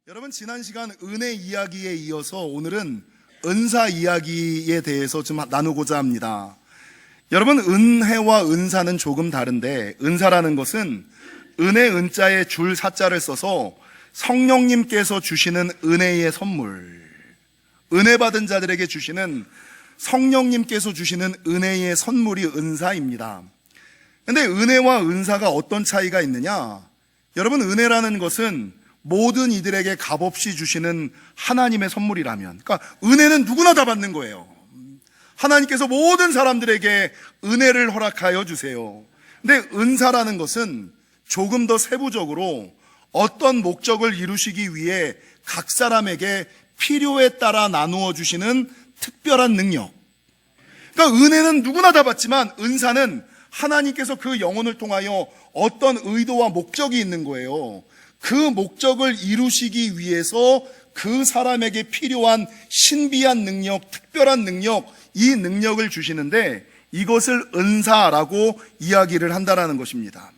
여러분, 지난 시간 은혜 이야기에 이어서 오늘은 은사 이야기에 대해서 좀 나누고자 합니다. 여러분, 은혜와 은사는 조금 다른데, 은사라는 것은 은혜 은자에 줄 사자를 써서 성령님께서 주시는 은혜의 선물, 은혜 받은 자들에게 주시는 성령님께서 주시는 은혜의 선물이 은사입니다. 근데 은혜와 은사가 어떤 차이가 있느냐? 여러분, 은혜라는 것은 모든 이들에게 값없이 주시는 하나님의 선물이라면, 그러니까 은혜는 누구나 다 받는 거예요. 하나님께서 모든 사람들에게 은혜를 허락하여 주세요. 근데 은사라는 것은 조금 더 세부적으로 어떤 목적을 이루시기 위해 각 사람에게 필요에 따라 나누어 주시는 특별한 능력. 그러니까 은혜는 누구나 다 받지만 은사는 하나님께서 그 영혼을 통하여 어떤 의도와 목적이 있는 거예요. 그 목적을 이루시기 위해서 그 사람에게 필요한 신비한 능력, 특별한 능력, 이 능력을 주시는데 이것을 은사라고 이야기를 한다라는 것입니다.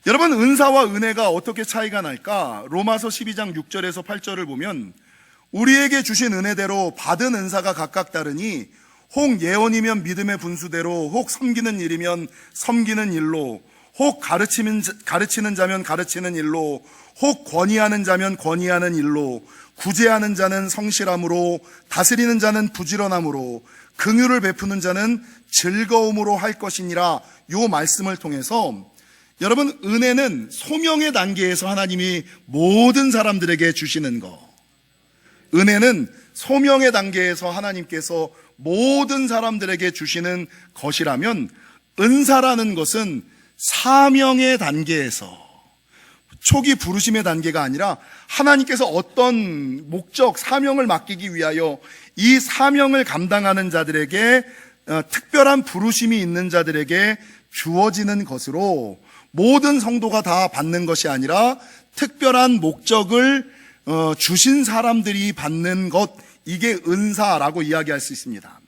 여러분, 은사와 은혜가 어떻게 차이가 날까? 로마서 12장 6절에서 8절을 보면 우리에게 주신 은혜대로 받은 은사가 각각 다르니 혹 예언이면 믿음의 분수대로, 혹 섬기는 일이면 섬기는 일로, 혹 가르치는 자면 가르치는 일로, 혹 권위하는 자면 권위하는 일로, 구제하는 자는 성실함으로, 다스리는 자는 부지런함으로, 긍휼을 베푸는 자는 즐거움으로 할 것이니라. 요 말씀을 통해서 여러분, 은혜는 소명의 단계에서 하나님이 모든 사람들에게 주시는 거, 은혜는 소명의 단계에서 하나님께서 모든 사람들에게 주시는 것이라면, 은사라는 것은 사명의 단계에서, 초기 부르심의 단계가 아니라 하나님께서 어떤 목적, 사명을 맡기기 위하여 이 사명을 감당하는 자들에게, 특별한 부르심이 있는 자들에게 주어지는 것으로 모든 성도가 다 받는 것이 아니라 특별한 목적을 주신 사람들이 받는 것, 이게 은사라고 이야기할 수 있습니다.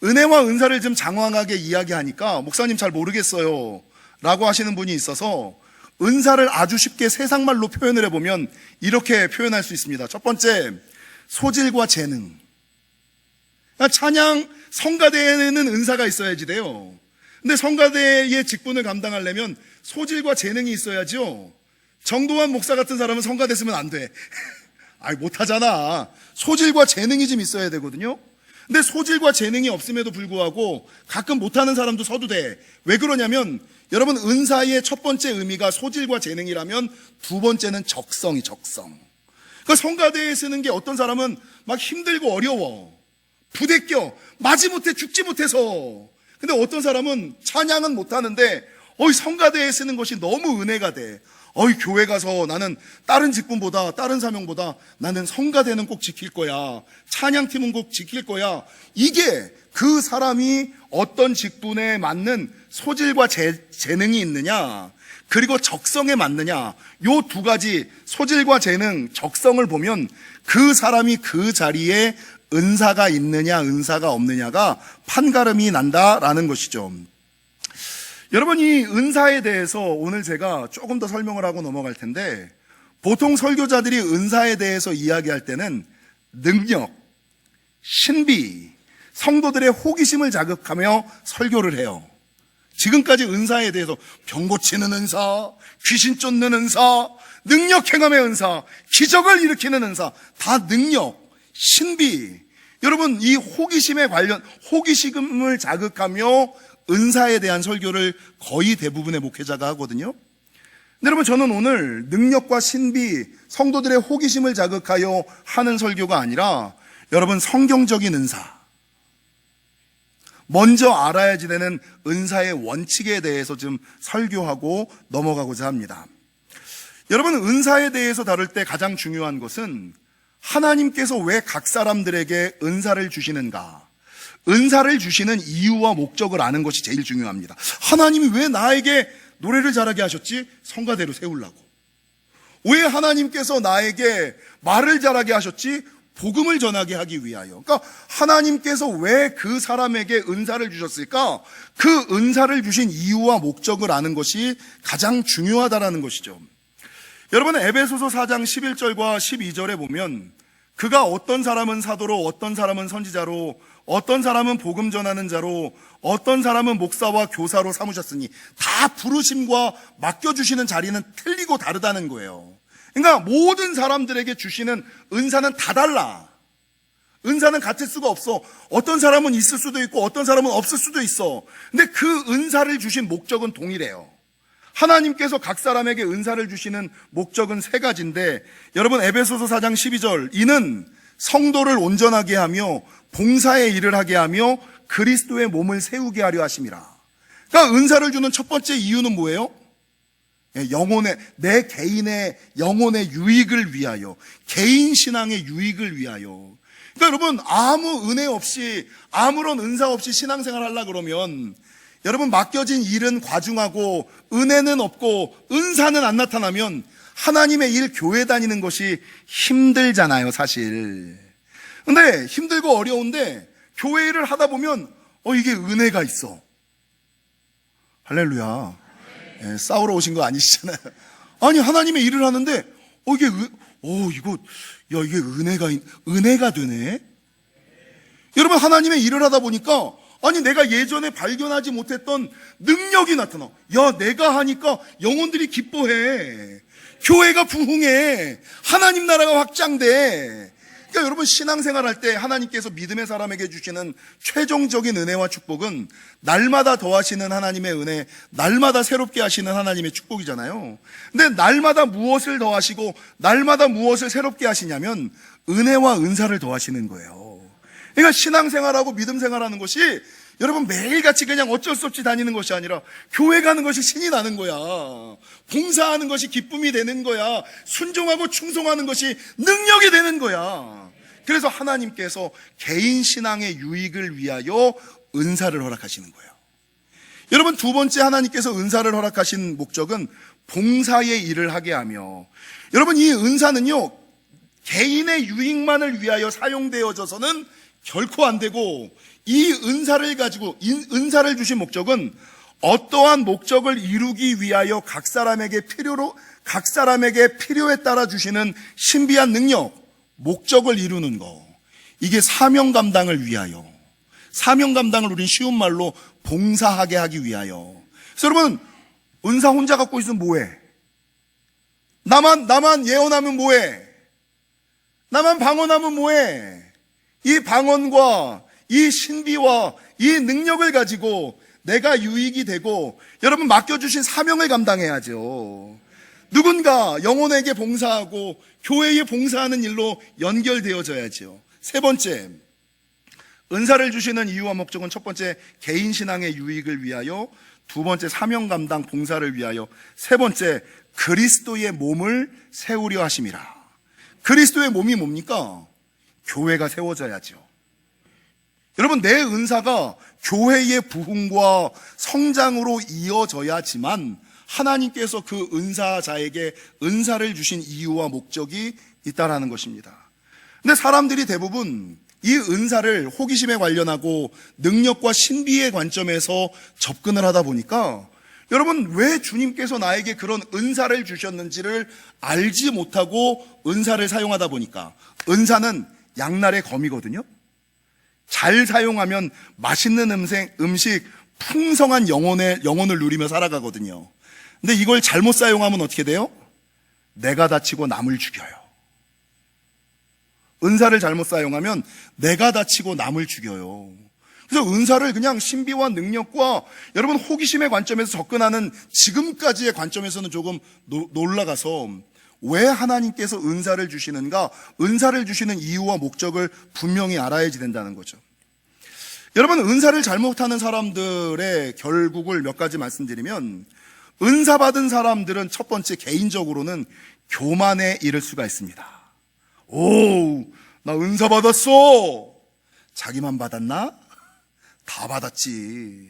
은혜와 은사를 좀 장황하게 이야기하니까 목사님 잘 모르겠어요 라고 하시는 분이 있어서 은사를 아주 쉽게 세상말로 표현을 해보면 이렇게 표현할 수 있습니다. 첫 번째, 소질과 재능. 찬양, 성가대에는 은사가 있어야지 돼요. 근데 성가대의 직분을 감당하려면 소질과 재능이 있어야죠. 정도환 목사 같은 사람은 성가대 쓰면 안 돼. 아이, 못하잖아. 소질과 재능이 좀 있어야 되거든요. 근데 소질과 재능이 없음에도 불구하고 가끔 못하는 사람도 서도 돼. 왜 그러냐면, 여러분, 은사의 첫 번째 의미가 소질과 재능이라면 두 번째는 적성이 적성. 그러니까 성가대에 쓰는 게 어떤 사람은 막 힘들고 어려워. 부대껴. 마지못해 죽지 못해서. 근데 어떤 사람은 찬양은 못하는데 성가대에 쓰는 것이 너무 은혜가 돼. 교회 가서 나는 다른 직분보다, 다른 사명보다 나는 성가대는 꼭 지킬 거야. 찬양팀은 꼭 지킬 거야. 이게 그 사람이 어떤 직분에 맞는 소질과 재능이 있느냐, 그리고 적성에 맞느냐, 요 두 가지, 소질과 재능, 적성을 보면 그 사람이 그 자리에 은사가 있느냐, 은사가 없느냐가 판가름이 난다라는 것이죠. 여러분, 이 은사에 대해서 오늘 제가 조금 더 설명을 하고 넘어갈 텐데, 보통 설교자들이 은사에 대해서 이야기할 때는 능력, 신비, 성도들의 호기심을 자극하며 설교를 해요. 지금까지 은사에 대해서 병 고치는 은사, 귀신 쫓는 은사, 능력 행함의 은사, 기적을 일으키는 은사, 다 능력, 신비. 여러분, 이 호기심을 자극하며 은사에 대한 설교를 거의 대부분의 목회자가 하거든요. 근데 여러분, 저는 오늘 능력과 신비, 성도들의 호기심을 자극하여 하는 설교가 아니라 여러분, 성경적인 은사, 먼저 알아야지 되는 은사의 원칙에 대해서 좀 설교하고 넘어가고자 합니다. 여러분, 은사에 대해서 다룰 때 가장 중요한 것은 하나님께서 왜 각 사람들에게 은사를 주시는가, 은사를 주시는 이유와 목적을 아는 것이 제일 중요합니다. 하나님이 왜 나에게 노래를 잘하게 하셨지? 성가대로 세우려고. 왜 하나님께서 나에게 말을 잘하게 하셨지? 복음을 전하게 하기 위하여. 그러니까 하나님께서 왜 그 사람에게 은사를 주셨을까? 그 은사를 주신 이유와 목적을 아는 것이 가장 중요하다라는 것이죠. 여러분, 에베소서 4장 11절과 12절에 보면 그가 어떤 사람은 사도로, 어떤 사람은 선지자로, 어떤 사람은 복음 전하는 자로, 어떤 사람은 목사와 교사로 삼으셨으니, 다 부르심과 맡겨주시는 자리는 틀리고 다르다는 거예요. 그러니까 모든 사람들에게 주시는 은사는 다 달라. 은사는 같을 수가 없어. 어떤 사람은 있을 수도 있고 어떤 사람은 없을 수도 있어. 근데 그 은사를 주신 목적은 동일해요. 하나님께서 각 사람에게 은사를 주시는 목적은 세 가지인데, 여러분, 에베소서 4장 12절, 이는 성도를 온전하게 하며 봉사의 일을 하게 하며 그리스도의 몸을 세우게 하려 하심이라. 그러니까 은사를 주는 첫 번째 이유는 뭐예요? 내 개인의 영혼의 유익을 위하여, 개인 신앙의 유익을 위하여. 그러니까 여러분, 아무 은혜 없이, 아무런 은사 없이 신앙생활 하려고 그러면 여러분, 맡겨진 일은 과중하고 은혜는 없고 은사는 안 나타나면 하나님의 일, 교회 다니는 것이 힘들잖아요, 사실. 근데 힘들고 어려운데 교회 일을 하다 보면 이게 은혜가 있어. 할렐루야. 싸우러 오신 거 아니시잖아요. 아니, 하나님의 일을 하는데 이게 은혜가 되네. 여러분, 하나님의 일을 하다 보니까 내가 예전에 발견하지 못했던 능력이 나타나. 내가 하니까 영혼들이 기뻐해. 교회가 부흥해. 하나님 나라가 확장돼. 그러니까 여러분, 신앙생활 할 때 하나님께서 믿음의 사람에게 주시는 최종적인 은혜와 축복은 날마다 더하시는 하나님의 은혜, 날마다 새롭게 하시는 하나님의 축복이잖아요. 근데 날마다 무엇을 더하시고 날마다 무엇을 새롭게 하시냐면 은혜와 은사를 더하시는 거예요. 그러니까 신앙생활하고 믿음생활하는 것이 여러분 매일같이 그냥 어쩔 수 없이 다니는 것이 아니라 교회 가는 것이 신이 나는 거야. 봉사하는 것이 기쁨이 되는 거야. 순종하고 충성하는 것이 능력이 되는 거야. 그래서 하나님께서 개인 신앙의 유익을 위하여 은사를 허락하시는 거예요. 여러분, 두 번째 하나님께서 은사를 허락하신 목적은 봉사의 일을 하게 하며, 여러분, 이 은사는요 개인의 유익만을 위하여 사용되어져서는 결코 안 되고, 이 은사를 가지고, 은사를 주신 목적은 어떠한 목적을 이루기 위하여 각 사람에게 필요에 따라 주시는 신비한 능력, 목적을 이루는 거. 이게 사명 감당을 위하여, 사명 감당을 우린 쉬운 말로 봉사하게 하기 위하여. 그래서 여러분, 은사 혼자 갖고 있으면 뭐해? 나만 예언하면 뭐해? 나만 방언하면 뭐해? 이 방언과 이 신비와 이 능력을 가지고 내가 유익이 되고, 여러분, 맡겨주신 사명을 감당해야죠. 누군가 영혼에게 봉사하고 교회에 봉사하는 일로 연결되어져야죠. 세 번째, 은사를 주시는 이유와 목적은 첫 번째, 개인 신앙의 유익을 위하여, 두 번째, 사명 감당 봉사를 위하여, 세 번째, 그리스도의 몸을 세우려 하심이라. 그리스도의 몸이 뭡니까? 교회가 세워져야죠. 여러분, 내 은사가 교회의 부흥과 성장으로 이어져야지만 하나님께서 그 은사자에게 은사를 주신 이유와 목적이 있다라는 것입니다. 근데 사람들이 대부분 이 은사를 호기심에 관련하고 능력과 신비의 관점에서 접근을 하다 보니까, 여러분, 왜 주님께서 나에게 그런 은사를 주셨는지를 알지 못하고 은사를 사용하다 보니까, 은사는 양날의 검이거든요. 잘 사용하면 맛있는 음식, 풍성한 영혼을 누리며 살아가거든요. 근데 이걸 잘못 사용하면 어떻게 돼요? 내가 다치고 남을 죽여요. 은사를 잘못 사용하면 내가 다치고 남을 죽여요. 그래서 은사를 그냥 신비와 능력과 여러분 호기심의 관점에서 접근하는 지금까지의 관점에서는 조금 놀라가서, 왜 하나님께서 은사를 주시는가, 은사를 주시는 이유와 목적을 분명히 알아야지 된다는 거죠. 여러분, 은사를 잘못하는 사람들의 결국을 몇 가지 말씀드리면, 은사 받은 사람들은 첫 번째, 개인적으로는 교만에 이를 수가 있습니다. 나 은사 받았어. 자기만 받았나? 다 받았지.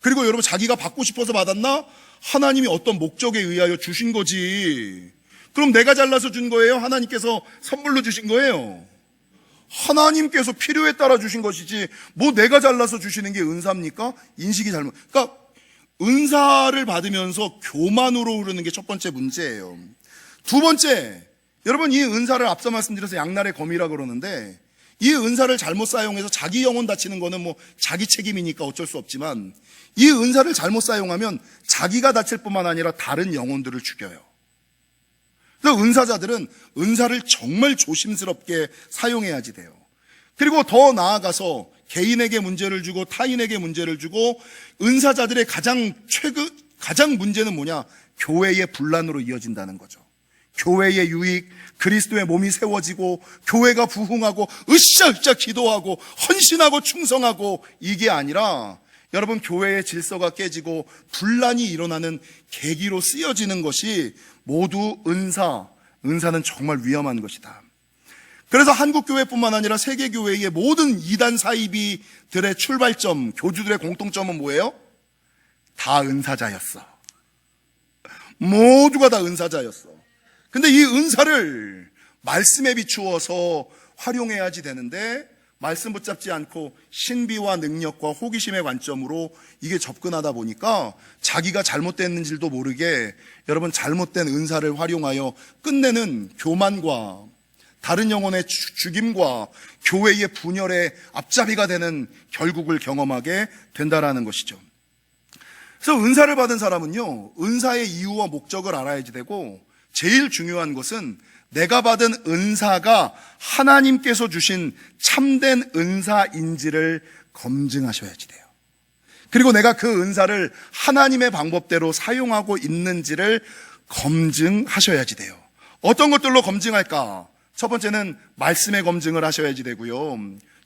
그리고 여러분, 자기가 받고 싶어서 받았나? 하나님이 어떤 목적에 의하여 주신 거지. 그럼 내가 잘나서 준 거예요? 하나님께서 선물로 주신 거예요? 하나님께서 필요에 따라 주신 것이지, 뭐 내가 잘나서 주시는 게 은사입니까? 인식이 잘못. 그러니까 은사를 받으면서 교만으로 흐르는 게 첫 번째 문제예요. 두 번째, 여러분 이 은사를 앞서 말씀드려서 양날의 검이라 그러는데, 이 은사를 잘못 사용해서 자기 영혼 다치는 거는 뭐 자기 책임이니까 어쩔 수 없지만, 이 은사를 잘못 사용하면 자기가 다칠 뿐만 아니라 다른 영혼들을 죽여요. 그래서 은사자들은 은사를 정말 조심스럽게 사용해야지 돼요. 그리고 더 나아가서 개인에게 문제를 주고 타인에게 문제를 주고, 은사자들의 가장 문제는 뭐냐? 교회의 분란으로 이어진다는 거죠. 교회의 유익, 그리스도의 몸이 세워지고 교회가 부흥하고 으쌰으쌰 기도하고 헌신하고 충성하고, 이게 아니라 여러분 교회의 질서가 깨지고 분란이 일어나는 계기로 쓰여지는 것이 모두 은사는 정말 위험한 것이다. 그래서 한국교회뿐만 아니라 세계교회의 모든 이단 사이비들의 출발점, 교주들의 공통점은 뭐예요? 다 은사자였어. 모두가 다 은사자였어. 근데 이 은사를 말씀에 비추어서 활용해야지 되는데, 말씀 붙잡지 않고 신비와 능력과 호기심의 관점으로 이게 접근하다 보니까 자기가 잘못됐는지도 모르게 여러분 잘못된 은사를 활용하여 끝내는 교만과 다른 영혼의 죽임과 교회의 분열의 앞잡이가 되는 결국을 경험하게 된다라는 것이죠. 그래서 은사를 받은 사람은요, 은사의 이유와 목적을 알아야지 되고, 제일 중요한 것은 내가 받은 은사가 하나님께서 주신 참된 은사인지를 검증하셔야지 돼요. 그리고 내가 그 은사를 하나님의 방법대로 사용하고 있는지를 검증하셔야지 돼요. 어떤 것들로 검증할까? 첫 번째는 말씀의 검증을 하셔야지 되고요.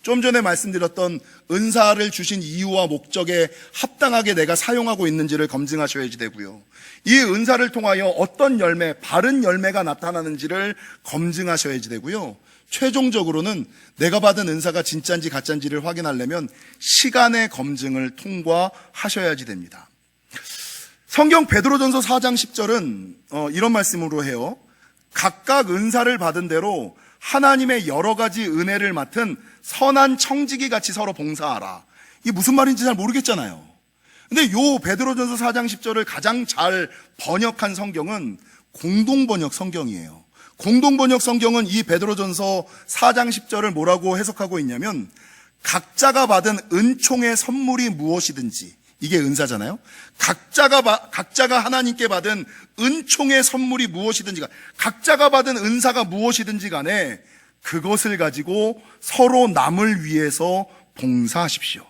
좀 전에 말씀드렸던 은사를 주신 이유와 목적에 합당하게 내가 사용하고 있는지를 검증하셔야지 되고요. 이 은사를 통하여 어떤 열매, 바른 열매가 나타나는지를 검증하셔야지 되고요. 최종적으로는 내가 받은 은사가 진짜인지 가짜인지를 확인하려면 시간의 검증을 통과하셔야지 됩니다. 성경 베드로전서 4장 10절은 이런 말씀으로 해요. 각각 은사를 받은 대로 하나님의 여러 가지 은혜를 맡은 선한 청지기 같이 서로 봉사하라. 이게 무슨 말인지 잘 모르겠잖아요. 근데 요 베드로전서 4장 10절을 가장 잘 번역한 성경은 공동번역 성경이에요. 공동번역 성경은 이 베드로전서 4장 10절을 뭐라고 해석하고 있냐면, 각자가 받은 은총의 선물이 무엇이든지, 이게 은사잖아요. 각자가 하나님께 받은 은총의 선물이 무엇이든지, 각자가 받은 은사가 무엇이든지 간에 그것을 가지고 서로 남을 위해서 봉사하십시오.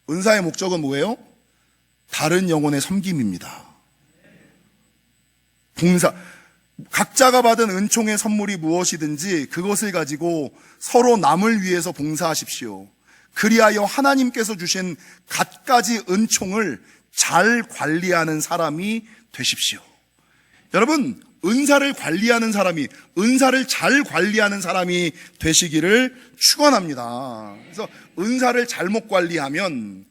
은사의 목적은 뭐예요? 다른 영혼의 섬김입니다. 각자가 받은 은총의 선물이 무엇이든지 그것을 가지고 서로 남을 위해서 봉사하십시오. 그리하여 하나님께서 주신 갖가지 은총을 잘 관리하는 사람이 되십시오. 여러분, 은사를 잘 관리하는 사람이 되시기를 축원합니다. 그래서 은사를 잘못 관리하면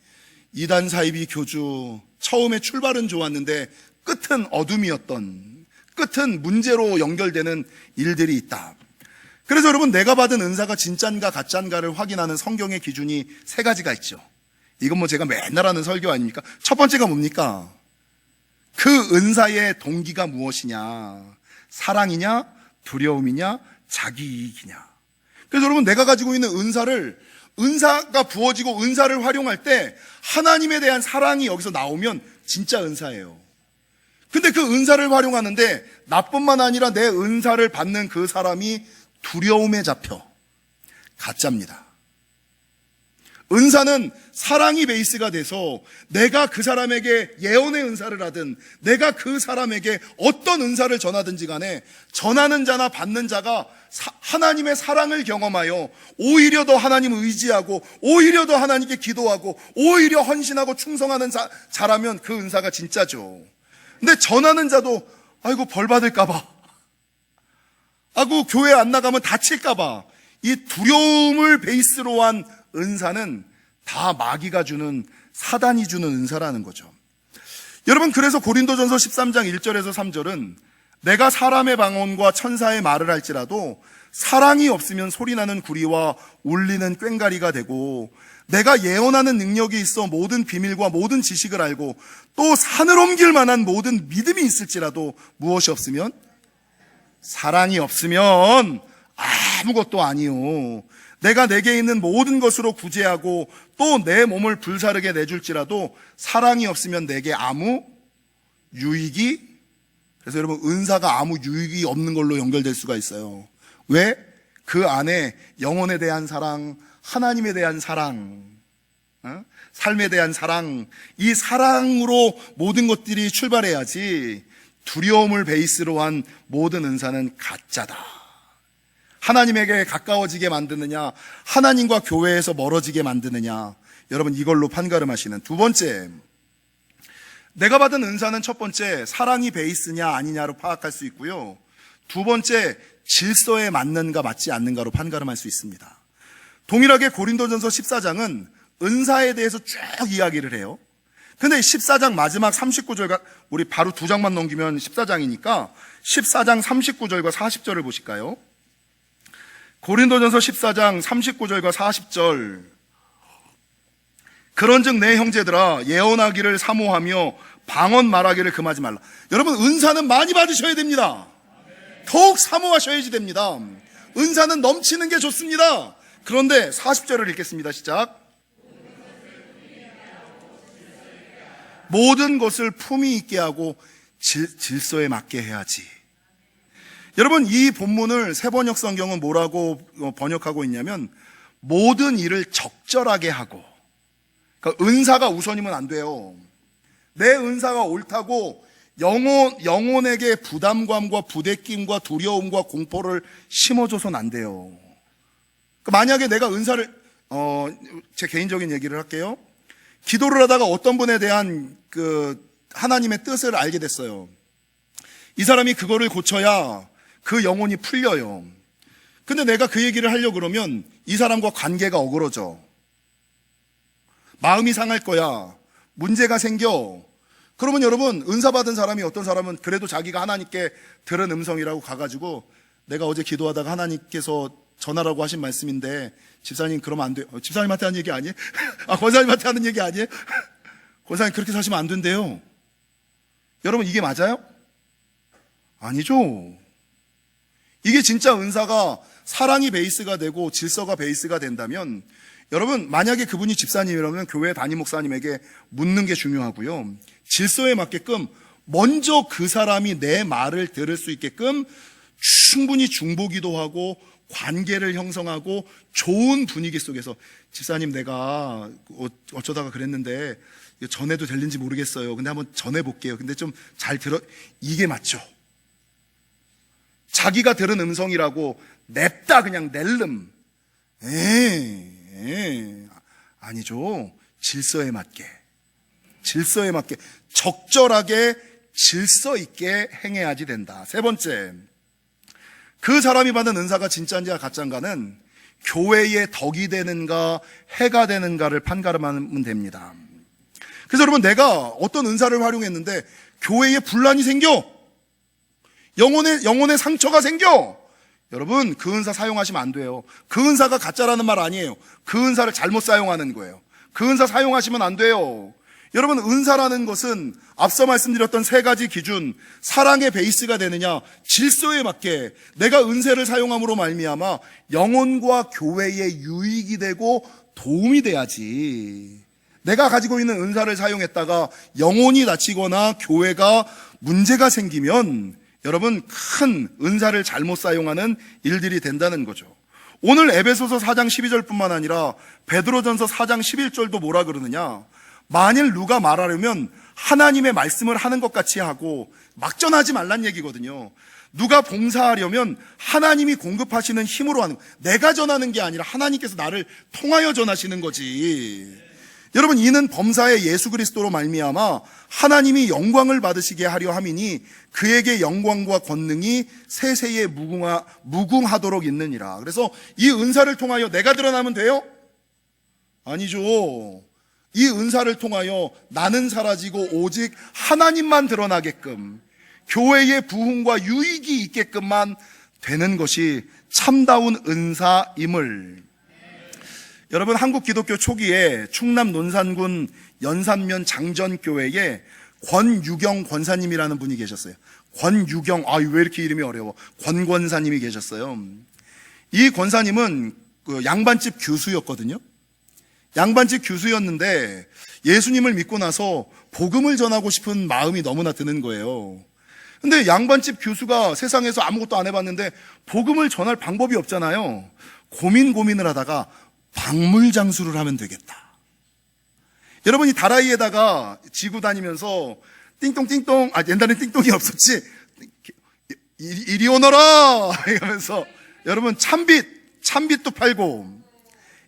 이단 사이비 교주, 처음에 출발은 좋았는데 끝은 어둠이었던, 끝은 문제로 연결되는 일들이 있다. 그래서 여러분, 내가 받은 은사가 진짠가 가짠가를 확인하는 성경의 기준이 세 가지가 있죠. 이건 뭐 제가 맨날 하는 설교 아닙니까? 첫 번째가 뭡니까? 그 은사의 동기가 무엇이냐? 사랑이냐? 두려움이냐? 자기이익이냐? 그래서 여러분, 내가 가지고 있는 은사가 부어지고 은사를 활용할 때 하나님에 대한 사랑이 여기서 나오면 진짜 은사예요. 근데 그 은사를 활용하는데 나뿐만 아니라 내 은사를 받는 그 사람이 두려움에 잡혀 가짜입니다. 은사는 사랑이 베이스가 돼서 내가 그 사람에게 예언의 은사를 하든 내가 그 사람에게 어떤 은사를 전하든지 간에 전하는 자나 받는 자가 하나님의 사랑을 경험하여 오히려 더 하나님을 의지하고 오히려 더 하나님께 기도하고 오히려 헌신하고 충성하는 자라면 그 은사가 진짜죠. 근데 전하는 자도 아이고 벌 받을까 봐, 아이고 교회 안 나가면 다칠까 봐, 이 두려움을 베이스로 한 은사는 다 마귀가 주는, 사단이 주는 은사라는 거죠. 여러분, 그래서 고린도전서 13장 1절에서 3절은 내가 사람의 방언과 천사의 말을 할지라도 사랑이 없으면 소리나는 구리와 울리는 꽹가리가 되고, 내가 예언하는 능력이 있어 모든 비밀과 모든 지식을 알고 또 산을 옮길 만한 모든 믿음이 있을지라도 무엇이 없으면, 사랑이 없으면 아무것도 아니요. 내가 내게 있는 모든 것으로 구제하고 또 내 몸을 불사르게 내줄지라도 사랑이 없으면 내게 아무 유익이, 그래서 여러분, 은사가 아무 유익이 없는 걸로 연결될 수가 있어요. 왜? 그 안에 영혼에 대한 사랑, 하나님에 대한 사랑, 삶에 대한 사랑, 이 사랑으로 모든 것들이 출발해야지, 두려움을 베이스로 한 모든 은사는 가짜다. 하나님에게 가까워지게 만드느냐, 하나님과 교회에서 멀어지게 만드느냐, 여러분, 이걸로 판가름하시는. 두 번째, 내가 받은 은사는 첫 번째, 사랑이 베이스냐 아니냐로 파악할 수 있고요. 두 번째, 질서에 맞는가 맞지 않는가로 판가름할 수 있습니다. 동일하게 고린도전서 14장은 은사에 대해서 쭉 이야기를 해요. 근데 14장 마지막 39절과, 우리 바로 두 장만 넘기면 14장이니까 14장 39절과 40절을 보실까요? 고린도전서 14장 39절과 40절. 그런즉 내 형제들아, 예언하기를 사모하며 방언 말하기를 금하지 말라. 여러분, 은사는 많이 받으셔야 됩니다. 더욱 사모하셔야지 됩니다. 은사는 넘치는 게 좋습니다. 그런데 40절을 읽겠습니다. 시작. 모든 것을 품위 있게 하고 질서에 맞게 해야지. 여러분, 이 본문을 새번역 성경은 뭐라고 번역하고 있냐면, 모든 일을 적절하게 하고, 그러니까 은사가 우선이면 안 돼요. 내 은사가 옳다고 영혼에게 부담감과 부대낌과 두려움과 공포를 심어줘서는 안 돼요. 그러니까 만약에 내가 은사를, 제 개인적인 얘기를 할게요. 기도를 하다가 어떤 분에 대한 하나님의 뜻을 알게 됐어요. 이 사람이 그거를 고쳐야 그 영혼이 풀려요. 근데 내가 그 얘기를 하려고 그러면 이 사람과 관계가 어그러져. 마음이 상할 거야. 문제가 생겨. 그러면 여러분, 은사 받은 사람이, 어떤 사람은 그래도 자기가 하나님께 들은 음성이라고 가가지고, 내가 어제 기도하다가 하나님께서 전하라고 하신 말씀인데 집사님 그러면 안 돼요. 집사님한테 하는 얘기 아니에요? 권사님한테 하는 얘기 아니에요? 권사님 그렇게 사시면 안 된대요. 여러분, 이게 맞아요? 아니죠. 이게 진짜 은사가 사랑이 베이스가 되고 질서가 베이스가 된다면, 여러분, 만약에 그분이 집사님이라면 교회 담임 목사님에게 묻는 게 중요하고요. 질서에 맞게끔 먼저 그 사람이 내 말을 들을 수 있게끔 충분히 중보기도 하고 관계를 형성하고 좋은 분위기 속에서, 집사님 내가 어쩌다가 그랬는데 전해도 될는지 모르겠어요. 근데 한번 전해볼게요. 근데 좀 잘 들어. 이게 맞죠. 자기가 들은 음성이라고 냅다 그냥 낼름. 아니죠. 질서에 맞게 적절하게 질서 있게 행해야지 된다. 세 번째, 그 사람이 받은 은사가 진짜인지가 가짜인가는 교회의 덕이 되는가 해가 되는가를 판가름하면 됩니다. 그래서 여러분, 내가 어떤 은사를 활용했는데 교회에 분란이 생겨, 영혼의 상처가 생겨, 여러분, 그 은사 사용하시면 안 돼요. 그 은사가 가짜라는 말 아니에요. 그 은사를 잘못 사용하는 거예요. 그 은사 사용하시면 안 돼요. 여러분, 은사라는 것은 앞서 말씀드렸던 세 가지 기준, 사랑의 베이스가 되느냐, 질서에 맞게 내가 은사를 사용함으로 말미암아 영혼과 교회에 유익이 되고 도움이 돼야지. 내가 가지고 있는 은사를 사용했다가 영혼이 다치거나 교회가 문제가 생기면 여러분, 큰 은사를 잘못 사용하는 일들이 된다는 거죠. 오늘 에베소서 4장 12절뿐만 아니라 베드로전서 4장 11절도 뭐라 그러느냐, 만일 누가 말하려면 하나님의 말씀을 하는 것 같이 하고, 막 전하지 말란 얘기거든요. 누가 봉사하려면 하나님이 공급하시는 힘으로 하는, 내가 전하는 게 아니라 하나님께서 나를 통하여 전하시는 거지. 여러분, 이는 범사의 예수 그리스도로 말미암아 하나님이 영광을 받으시게 하려 함이니 그에게 영광과 권능이 세세에 무궁하도록 있느니라. 그래서 이 은사를 통하여 내가 드러나면 돼요? 아니죠. 이 은사를 통하여 나는 사라지고 오직 하나님만 드러나게끔, 교회의 부흥과 유익이 있게끔만 되는 것이 참다운 은사임을. 여러분, 한국 기독교 초기에 충남 논산군 연산면 장전교회에 권유경 권사님이라는 분이 계셨어요. 권유경, 왜 이렇게 이름이 어려워. 권사님이 계셨어요. 이 권사님은 그 양반집 교수였거든요. 양반집 교수였는데 예수님을 믿고 나서 복음을 전하고 싶은 마음이 너무나 드는 거예요. 근데 양반집 교수가 세상에서 아무것도 안 해봤는데 복음을 전할 방법이 없잖아요. 고민을 하다가 박물 장수를 하면 되겠다. 여러분이 다라이에다가 지고 다니면서 띵똥띵똥, 옛날엔 띵똥이 없었지. 이리 오너라! 이러면서 여러분 참빗도 팔고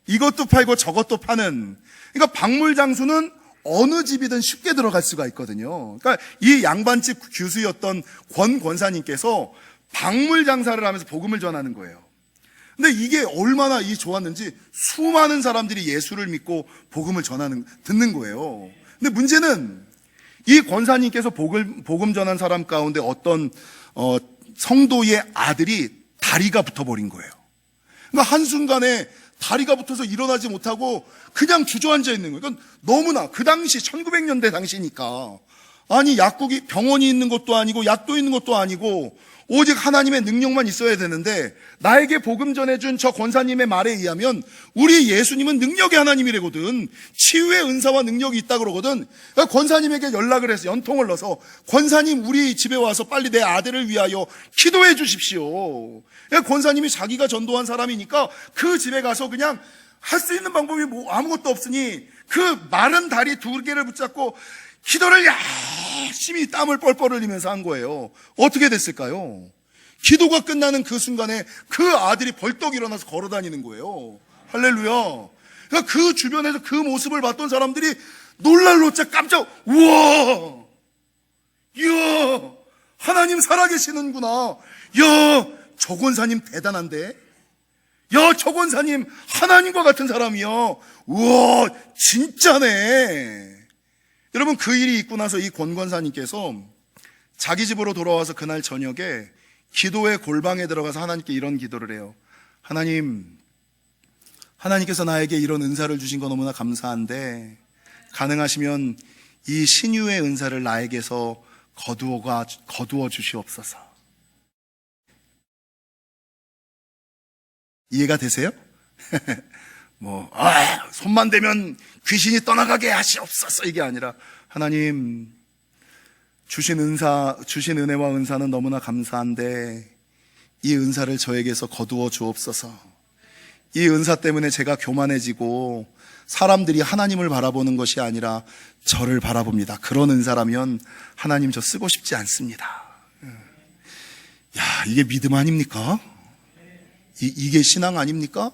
이것도 팔고 저것도 파는, 그러니까 박물 장수는 어느 집이든 쉽게 들어갈 수가 있거든요. 그러니까 이 양반집 교수였던 권 권사님께서 박물 장사를 하면서 복음을 전하는 거예요. 근데 이게 얼마나 좋았는지 수많은 사람들이 예수를 믿고 복음을 듣는 거예요. 근데 문제는 이 권사님께서 복음 전한 사람 가운데 어떤 성도의 아들이 다리가 붙어버린 거예요. 그러니까 한순간에 다리가 붙어서 일어나지 못하고 그냥 주저앉아 있는 거예요. 그러니까 너무나 그 당시 1900년대 당시니까, 아니 약국이 병원이 있는 것도 아니고 약도 있는 것도 아니고 오직 하나님의 능력만 있어야 되는데, 나에게 복음 전해준 저 권사님의 말에 의하면 우리 예수님은 능력의 하나님이라거든. 치유의 은사와 능력이 있다 그러거든. 그러니까 권사님에게 연락을 해서 연통을 넣어서, 권사님 우리 집에 와서 빨리 내 아들을 위하여 기도해 주십시오. 그러니까 권사님이 자기가 전도한 사람이니까 그 집에 가서 그냥 할 수 있는 방법이 아무것도 없으니 그 마른 다리 2개를 붙잡고 기도를 열심히 땀을 뻘뻘 흘리면서 한 거예요. 어떻게 됐을까요? 기도가 끝나는 그 순간에 그 아들이 벌떡 일어나서 걸어 다니는 거예요. 할렐루야. 그러니까 그 주변에서 그 모습을 봤던 사람들이 놀랄 노짜 깜짝, 우와! 이야! 하나님 살아계시는구나. 야! 저 권사님 대단한데? 야, 저 권사님 하나님과 같은 사람이야. 우와! 진짜네. 여러분, 그 일이 있고 나서 이 권 권사님께서 자기 집으로 돌아와서 그날 저녁에 기도의 골방에 들어가서 하나님께 이런 기도를 해요. 하나님께서 나에게 이런 은사를 주신 거 너무나 감사한데, 가능하시면 이 신유의 은사를 나에게서 거두어 주시옵소서. 이해가 되세요? 손만 대면 귀신이 떠나가게 하시옵소서, 이게 아니라, 하나님, 주신 은혜와 은사는 너무나 감사한데 이 은사를 저에게서 거두어 주옵소서. 이 은사 때문에 제가 교만해지고 사람들이 하나님을 바라보는 것이 아니라 저를 바라봅니다. 그런 은사라면 하나님 저 쓰고 싶지 않습니다. 야, 이게 믿음 아닙니까? 이게 신앙 아닙니까?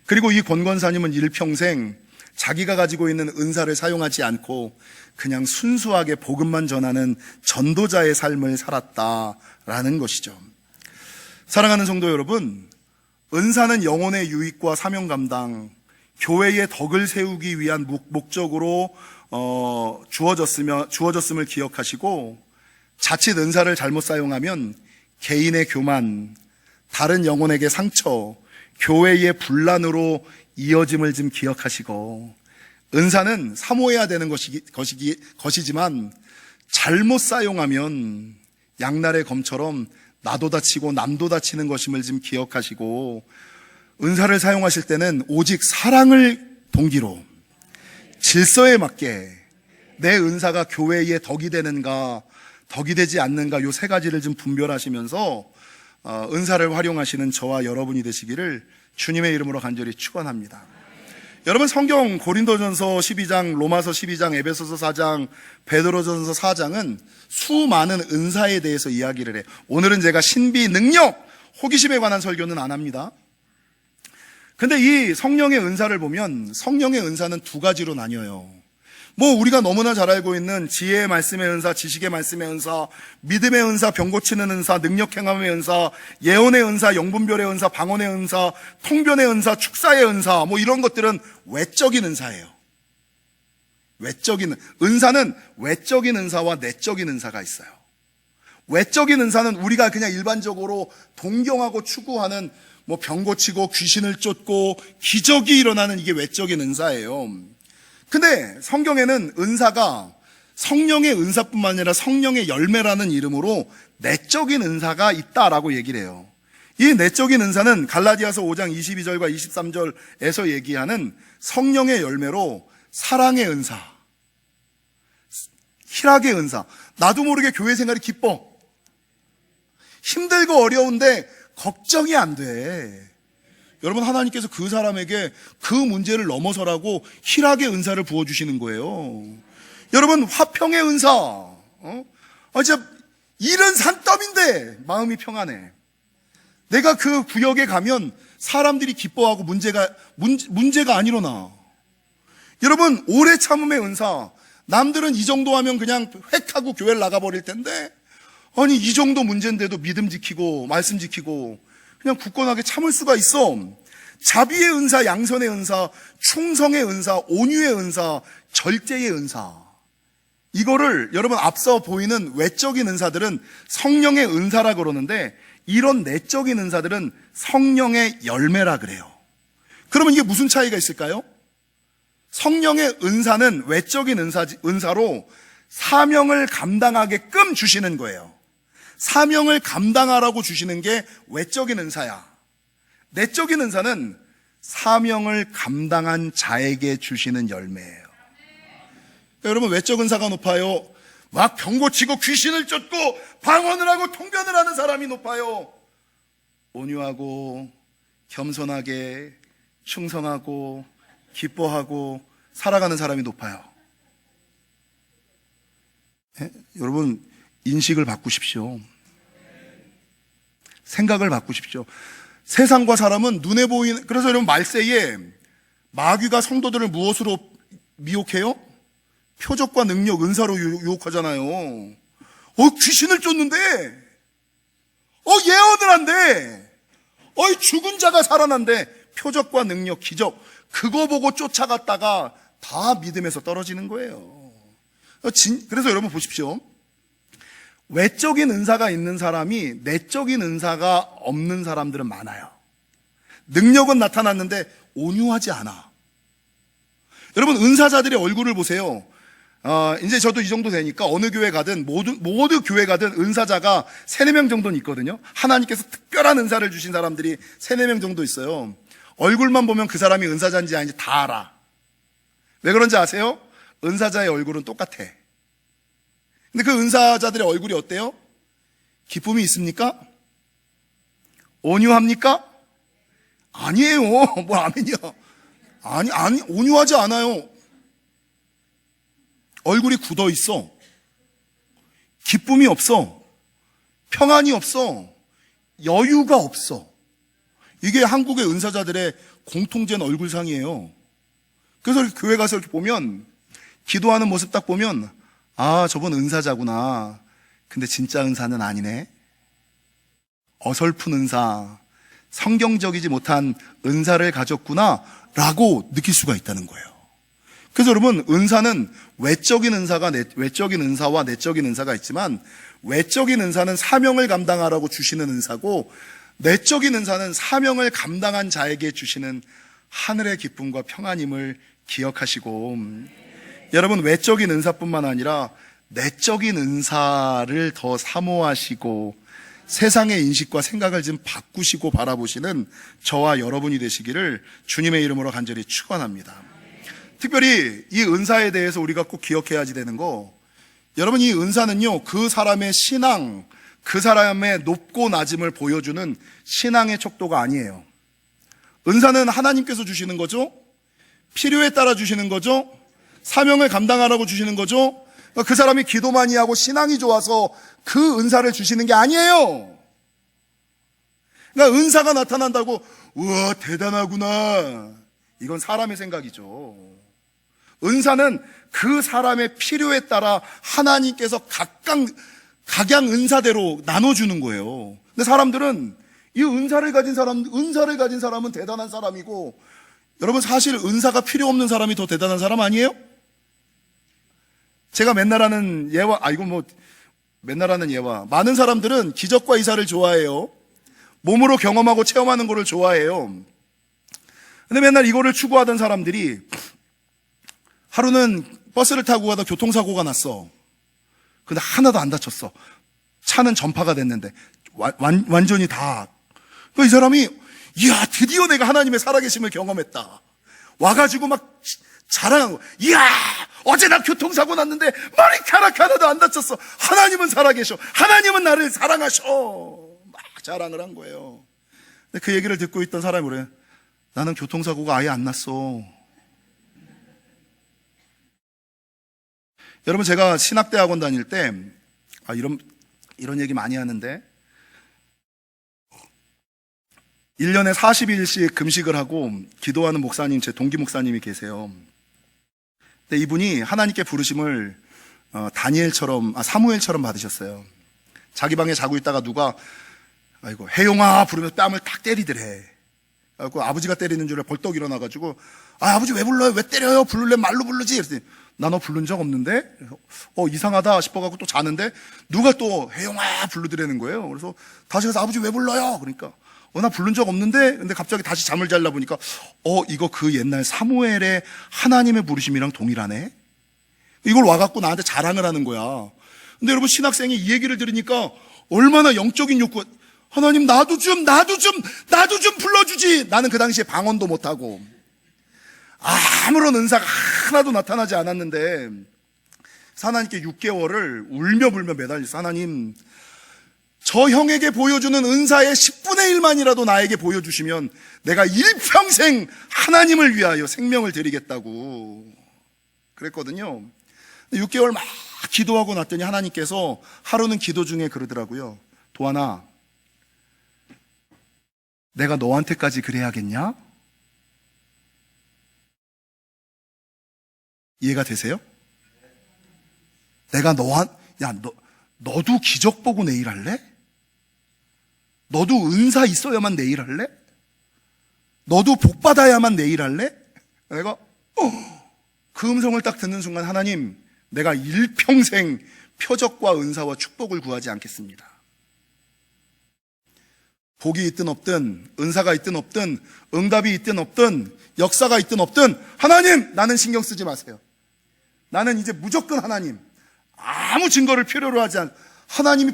그리고 이 권권사님은 일평생 자기가 가지고 있는 은사를 사용하지 않고 그냥 순수하게 복음만 전하는 전도자의 삶을 살았다라는 것이죠. 사랑하는 성도 여러분, 은사는 영혼의 유익과 사명 감당, 교회의 덕을 세우기 위한 목적으로 주어졌음을 기억하시고, 자칫 은사를 잘못 사용하면 개인의 교만, 다른 영혼에게 상처, 교회의 분란으로 이어짐을 좀 기억하시고, 은사는 사모해야 되는 것이지만 잘못 사용하면 양날의 검처럼 나도 다치고 남도 다치는 것임을 좀 기억하시고, 은사를 사용하실 때는 오직 사랑을 동기로 질서에 맞게 내 은사가 교회의 덕이 되는가 덕이 되지 않는가, 요 3가지를 좀 분별하시면서 은사를 활용하시는 저와 여러분이 되시기를 주님의 이름으로 간절히 축원합니다. 여러분, 성경 고린도전서 12장, 로마서 12장, 에베소서 4장, 베드로전서 4장은 수많은 은사에 대해서 이야기를 해요. 오늘은 제가 신비, 능력, 호기심에 관한 설교는 안 합니다. 근데 이 성령의 은사를 보면 성령의 은사는 2가지로 나뉘어요. 우리가 너무나 잘 알고 있는 지혜의 말씀의 은사, 지식의 말씀의 은사, 믿음의 은사, 병 고치는 은사, 능력 행함의 은사, 예언의 은사, 영분별의 은사, 방언의 은사, 통변의 은사, 축사의 은사, 이런 것들은 외적인 은사예요. 은사는 외적인 은사와 내적인 은사가 있어요. 외적인 은사는 우리가 그냥 일반적으로 동경하고 추구하는 뭐 병 고치고 귀신을 쫓고 기적이 일어나는 이게 외적인 은사예요. 근데 성경에는 은사가 성령의 은사뿐만 아니라 성령의 열매라는 이름으로 내적인 은사가 있다라고 얘기를 해요. 이 내적인 은사는 갈라디아서 5장 22절과 23절에서 얘기하는 성령의 열매로 사랑의 은사, 희락의 은사, 나도 모르게 교회 생활이 기뻐. 힘들고 어려운데 걱정이 안 돼. 여러분, 하나님께서 그 사람에게 그 문제를 넘어서라고 희락의 은사를 부어주시는 거예요. 여러분, 화평의 은사. 진짜 일은 산더미인데 마음이 평안해. 내가 그 구역에 가면 사람들이 기뻐하고 문제가 안 일어나. 여러분, 오래 참음의 은사. 남들은 이 정도 하면 그냥 획하고 교회를 나가버릴 텐데, 아니 이 정도 문제인데도 믿음 지키고 말씀 지키고 그냥 굳건하게 참을 수가 있어. 자비의 은사, 양선의 은사, 충성의 은사, 온유의 은사, 절제의 은사. 이거를 여러분 앞서 보이는 외적인 은사들은 성령의 은사라 그러는데, 이런 내적인 은사들은 성령의 열매라 그래요. 그러면 이게 무슨 차이가 있을까요? 성령의 은사는 외적인 은사로 사명을 감당하게끔 주시는 거예요. 사명을 감당하라고 주시는 게 외적인 은사야. 내적인 은사는 사명을 감당한 자에게 주시는 열매예요. 여러분, 외적 은사가 높아요. 막 병 고치고 귀신을 쫓고 방언을 하고 통변을 하는 사람이 높아요. 온유하고 겸손하게 충성하고 기뻐하고 살아가는 사람이 높아요. 여러분, 인식을 바꾸십시오. 생각을 바꾸십시오. 세상과 사람은 눈에 보이는, 그래서 여러분 말세에 마귀가 성도들을 무엇으로 미혹해요? 표적과 능력, 은사로 유혹하잖아요. 귀신을 쫓는데, 예언을 한대. 죽은 자가 살아난대. 표적과 능력, 기적, 그거 보고 쫓아갔다가 다 믿음에서 떨어지는 거예요. 그래서 여러분 보십시오. 외적인 은사가 있는 사람이 내적인 은사가 없는 사람들은 많아요. 능력은 나타났는데 온유하지 않아. 여러분, 은사자들의 얼굴을 보세요. 이제 저도 이 정도 되니까 어느 교회 가든 모두 교회 가든 은사자가 3-4명 정도는 있거든요. 하나님께서 특별한 은사를 주신 사람들이 3-4명 정도 있어요. 얼굴만 보면 그 사람이 은사자인지 아닌지 다 알아. 왜 그런지 아세요? 은사자의 얼굴은 똑같아. 근데 그 은사자들의 얼굴이 어때요? 기쁨이 있습니까? 온유합니까? 아니에요. 뭐 아멘이야. 아니, 온유하지 않아요. 얼굴이 굳어 있어. 기쁨이 없어. 평안이 없어. 여유가 없어. 이게 한국의 은사자들의 공통된 얼굴상이에요. 그래서 교회 가서 이렇게 보면, 기도하는 모습 딱 보면, 저분 은사자구나. 근데 진짜 은사는 아니네. 어설픈 은사, 성경적이지 못한 은사를 가졌구나 라고 느낄 수가 있다는 거예요. 그래서 여러분, 은사는 외적인 은사와 내적인 은사가 있지만, 외적인 은사는 사명을 감당하라고 주시는 은사고, 내적인 은사는 사명을 감당한 자에게 주시는 하늘의 기쁨과 평안임을 기억하시고, 여러분, 외적인 은사뿐만 아니라 내적인 은사를 더 사모하시고 세상의 인식과 생각을 좀 바꾸시고 바라보시는 저와 여러분이 되시기를 주님의 이름으로 간절히 축원합니다. 특별히 이 은사에 대해서 우리가 꼭 기억해야지 되는 거, 여러분, 이 은사는요, 그 사람의 신앙, 그 사람의 높고 낮음을 보여주는 신앙의 척도가 아니에요. 은사는 하나님께서 주시는 거죠. 필요에 따라 주시는 거죠. 사명을 감당하라고 주시는 거죠. 그 사람이 기도 많이 하고 신앙이 좋아서 그 은사를 주시는 게 아니에요. 그러니까 은사가 나타난다고 우와 대단하구나, 이건 사람의 생각이죠. 은사는 그 사람의 필요에 따라 하나님께서 각양 은사대로 나눠주는 거예요. 근데 사람들은 이 은사를 가진 사람은 대단한 사람이고, 여러분, 사실 은사가 필요 없는 사람이 더 대단한 사람 아니에요? 제가 맨날 하는 예와, 이건 맨날 하는 예화. 많은 사람들은 기적과 이사를 좋아해요. 몸으로 경험하고 체험하는 거를 좋아해요. 근데 맨날 이거를 추구하던 사람들이 하루는 버스를 타고 가다 교통사고가 났어. 근데 하나도 안 다쳤어. 차는 전파가 됐는데 완전히 다. 이 사람이 이야, 드디어 내가 하나님의 살아계심을 경험했다. 와가지고 막 자랑하고, 이야, 어제 나 교통사고 났는데 머리카락 하나도 안 다쳤어. 하나님은 살아계셔. 하나님은 나를 사랑하셔. 막 자랑을 한 거예요. 근데 그 얘기를 듣고 있던 사람이 그래. 나는 교통사고가 아예 안 났어. 여러분, 제가 신학대학원 다닐 때, 이런 얘기 많이 하는데, 1년에 40일씩 금식을 하고 기도하는 목사님, 제 동기 목사님이 계세요. 근데 이분이 하나님께 부르심을 사무엘처럼 받으셨어요. 자기 방에 자고 있다가 누가 아이고 혜용아 부르면서 뺨을 탁 때리더래. 그래서 아버지가 때리는 줄 알고 벌떡 일어나가지고 아버지 왜 불러요? 왜 때려요? 부르려면 말로 부르지. 그랬더니 나 너 부른 적 없는데? 이상하다 싶어가지고 또 자는데 누가 또 혜용아 부르더라는 거예요. 그래서 다시 가서 아버지 왜 불러요? 그러니까 나 부른 적 없는데? 근데 갑자기 다시 잠을 잘라 보니까 이거 그 옛날 사무엘의 하나님의 부르심이랑 동일하네? 이걸 와갖고 나한테 자랑을 하는 거야. 근데 여러분, 신학생이 이 얘기를 들으니까 얼마나 영적인 욕구, 하나님 나도 좀 불러주지. 나는 그 당시에 방언도 못하고 아무런 은사가 하나도 나타나지 않았는데 하나님께 6개월을 울며 불며 매달렸어. 하나님, 저 형에게 보여주는 은사의 10분의 1만이라도 나에게 보여주시면 내가 일평생 하나님을 위하여 생명을 드리겠다고 그랬거든요. 6개월 막 기도하고 났더니 하나님께서 하루는 기도 중에 그러더라고요. 도하나, 내가 너한테까지 그래야겠냐? 이해가 되세요? 내가 너도 기적 보고 내일 할래? 너도 은사 있어야만 내일 할래? 너도 복 받아야만 내일 할래? 내가 그 음성을 딱 듣는 순간, 하나님, 내가 일평생 표적과 은사와 축복을 구하지 않겠습니다. 복이 있든 없든, 은사가 있든 없든, 응답이 있든 없든, 역사가 있든 없든, 하나님, 나는 신경 쓰지 마세요. 나는 이제 무조건 하나님, 아무 증거를 필요로 하지 않, 하나님이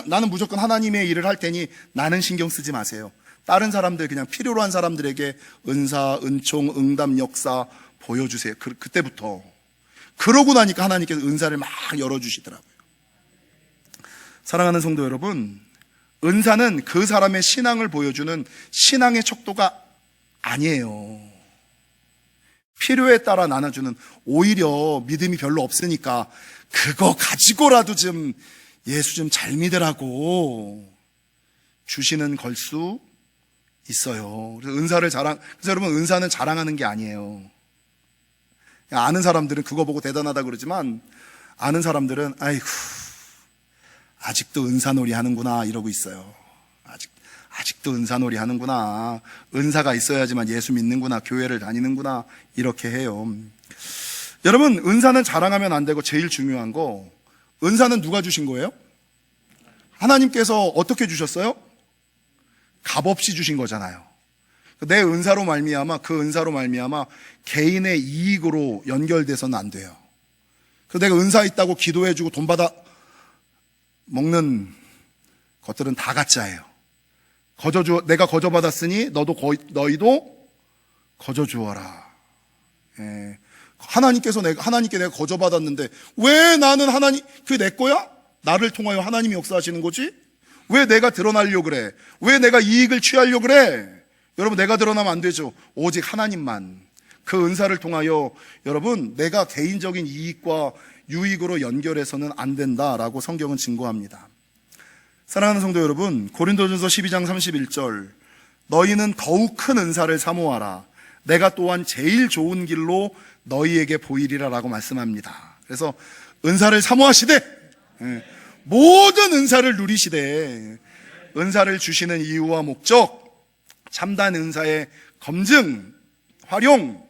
나는 무조건 하나님의 일을 할 테니 나는 신경 쓰지 마세요. 다른 사람들, 그냥 필요로 한 사람들에게 은사, 은총, 응답, 역사 보여주세요. 그때부터. 그러고 나니까 하나님께서 은사를 막 열어주시더라고요. 사랑하는 성도 여러분, 은사는 그 사람의 신앙을 보여주는 신앙의 척도가 아니에요. 필요에 따라 나눠주는, 오히려 믿음이 별로 없으니까 그거 가지고라도 좀 예수 좀 잘 믿으라고 주시는 걸 수 있어요. 그래서 그래서 여러분, 은사는 자랑하는 게 아니에요. 아는 사람들은 그거 보고 대단하다 그러지만, 아는 사람들은 아이고 아직도 은사놀이 하는구나 이러고 있어요. 아직도 은사놀이 하는구나. 은사가 있어야지만 예수 믿는구나. 교회를 다니는구나. 이렇게 해요. 여러분, 은사는 자랑하면 안 되고, 제일 중요한 거, 은사는 누가 주신 거예요? 하나님께서 어떻게 주셨어요? 값없이 주신 거잖아요. 내 은사로 말미암아, 그 은사로 말미암아 개인의 이익으로 연결돼서는 안 돼요. 그래서 내가 은사 있다고 기도해주고 돈 받아 먹는 것들은 다 가짜예요. 내가 거저받았으니 너희도 거저주어라. 예. 하나님께 내가 거저받았는데 왜 나는 그게 내 거야? 나를 통하여 하나님이 역사하시는 거지? 왜 내가 드러나려고 그래? 왜 내가 이익을 취하려고 그래? 여러분, 내가 드러나면 안 되죠. 오직 하나님만. 그 은사를 통하여 여러분, 내가 개인적인 이익과 유익으로 연결해서는 안 된다라고 성경은 증거합니다. 사랑하는 성도 여러분, 고린도전서 12장 31절, 너희는 더욱 큰 은사를 사모하라. 내가 또한 제일 좋은 길로 너희에게 보이리라 라고 말씀합니다. 그래서 은사를 사모하시되, 모든 은사를 누리시되, 은사를 주시는 이유와 목적, 참된 은사의 검증, 활용,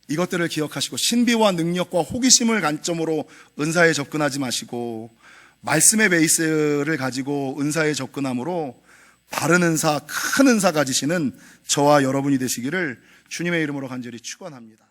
이것들을 기억하시고 신비와 능력과 호기심을 관점으로 은사에 접근하지 마시고 말씀의 베이스를 가지고 은사에 접근함으로 바른 은사, 큰 은사 가지시는 저와 여러분이 되시기를 주님의 이름으로 간절히 축원합니다.